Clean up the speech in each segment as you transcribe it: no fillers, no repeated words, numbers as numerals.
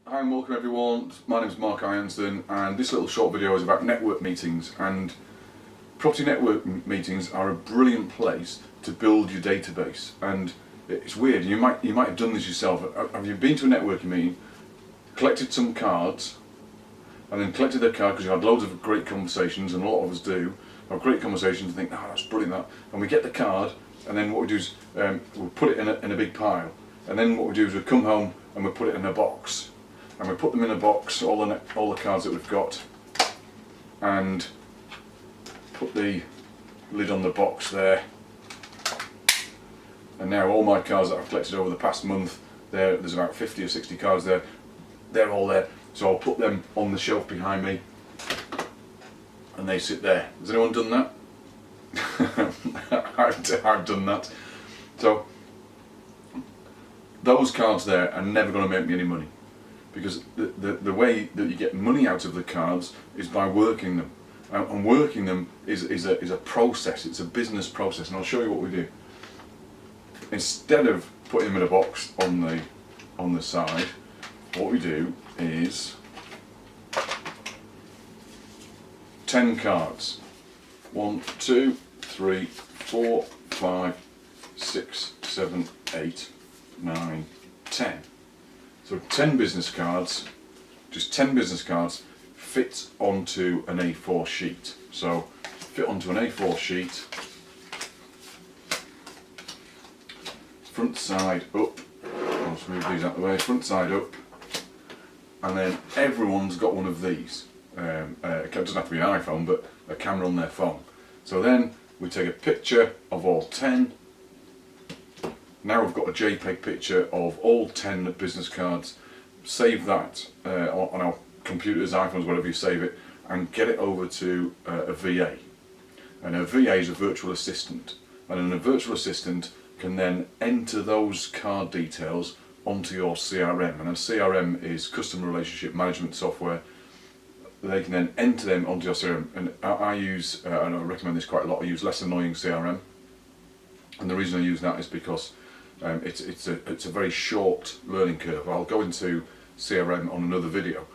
Hi and welcome everyone, my name is Mark Ironson and this little short video is about network meetings. And property network meetings are a brilliant place to build your database. And it's weird, you might have done this yourself. Have you been to a networking meeting, collected some cards, and then collected their card because you had loads of great conversations, and a lot of us do have great conversations and think, that's brilliant that, and we get the card, and then what we do is we'll put it in a big pile, and then what we do is we come home and we put it in a box. And we put them in a box, all the cards that we've got, and put the lid on the box there. And now all my cards that I've collected over the past month, there's about 50 or 60 cards there, they're all there. So I'll put them on the shelf behind me, and they sit there. Has anyone done that? I've done that. So those cards there are never going to make me any money. Because the way that you get money out of the cards is by working them, and working them is a process. It's a business process, and I'll show you what we do. Instead of putting them in a box on the side, what we do is 10 cards. 1, 2, 3, 4, 5, 6, 7, 8, 9, 10. So 10 business cards, just 10 business cards fit onto an A4 sheet. So fit onto an A4 sheet, front side up, I'll just move these out of the way, front side up, and then everyone's got one of these. It doesn't have to be an iPhone, but a camera on their phone. So then we take a picture of all 10. Now we've got a JPEG picture of all 10 business cards, save that on our computers, iPhones, whatever you save it, and get it over to a VA. And a VA is a virtual assistant, and a virtual assistant can then enter those card details onto your CRM, and a CRM is customer relationship management software. They can then enter them onto your CRM, and I use, and I recommend this quite a lot, I use Less Annoying CRM, and the reason I use that is because it's a very short learning curve. I'll go into CRM on another video,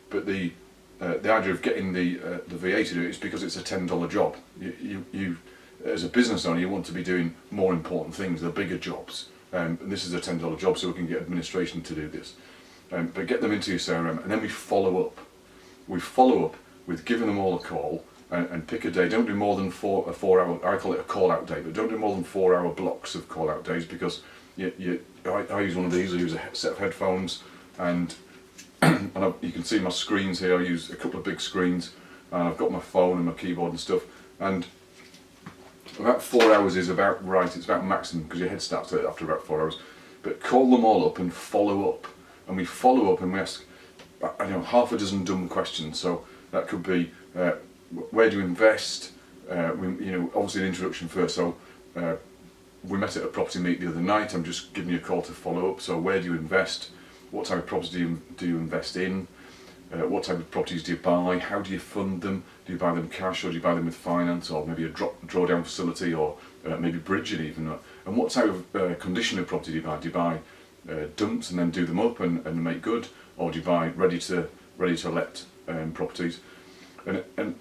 but the idea of getting the VA to do it is because it's a $10 job. You as a business owner, you want to be doing more important things, the bigger jobs. And this is a $10 job, so we can get administration to do this. But get them into your CRM, and then we follow up. We follow up with giving them all a call and pick a day. Don't do more than a 4 hour. I call it a call out day, but don't do more than 4 hour blocks of call out days, because I use one of these. I use a set of headphones, and you can see my screens here. I use a couple of big screens, and I've got my phone and my keyboard and stuff. And about 4 hours is about right. It's about maximum, because your head starts to hurt after about 4 hours. But call them all up and follow up, and we follow up and we ask, half a dozen dumb questions. So that could be, where do you invest? Obviously an introduction first. So we met at a property meet the other night. I'm just giving you a call to follow up. So where do you invest? What type of property do you invest in? What type of properties do you buy? How do you fund them? Do you buy them cash, or do you buy them with finance, or maybe a drawdown facility, or maybe bridging even? And what type of condition of property do you buy? Do you buy dumps and then do them up and make good, or do you buy ready to let properties? And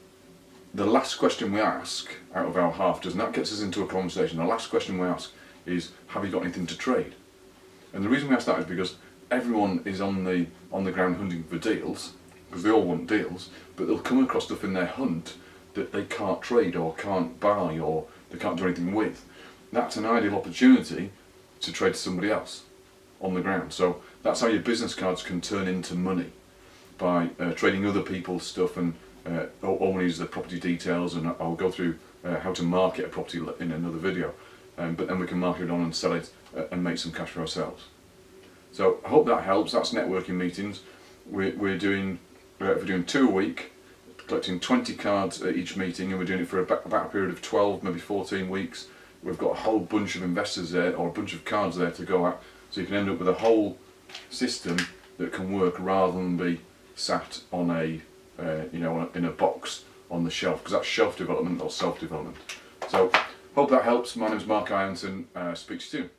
the last question we ask out of our half dozen, that gets us into a conversation. The last question we ask is, have you got anything to trade? And the reason we ask that is because everyone is on the ground hunting for deals, because they all want deals, but they'll come across stuff in their hunt that they can't trade or can't buy or they can't do anything with. That's an ideal opportunity to trade to somebody else on the ground. So that's how your business cards can turn into money, by trading other people's stuff. And all we need is the property details, and I'll go through how to market a property in another video, but then we can market it on and sell it and make some cash for ourselves. So I hope that helps. That's networking meetings. We're doing 2 a week, collecting 20 cards at each meeting, and we're doing it for about a period of 12, maybe 14 weeks. We've got a whole bunch of investors there, or a bunch of cards there to go at, so you can end up with a whole system that can work rather than be sat on in a box on the shelf, because that's shelf development or self-development. So hope that helps. My name's Mark Ironson. Speak to you soon.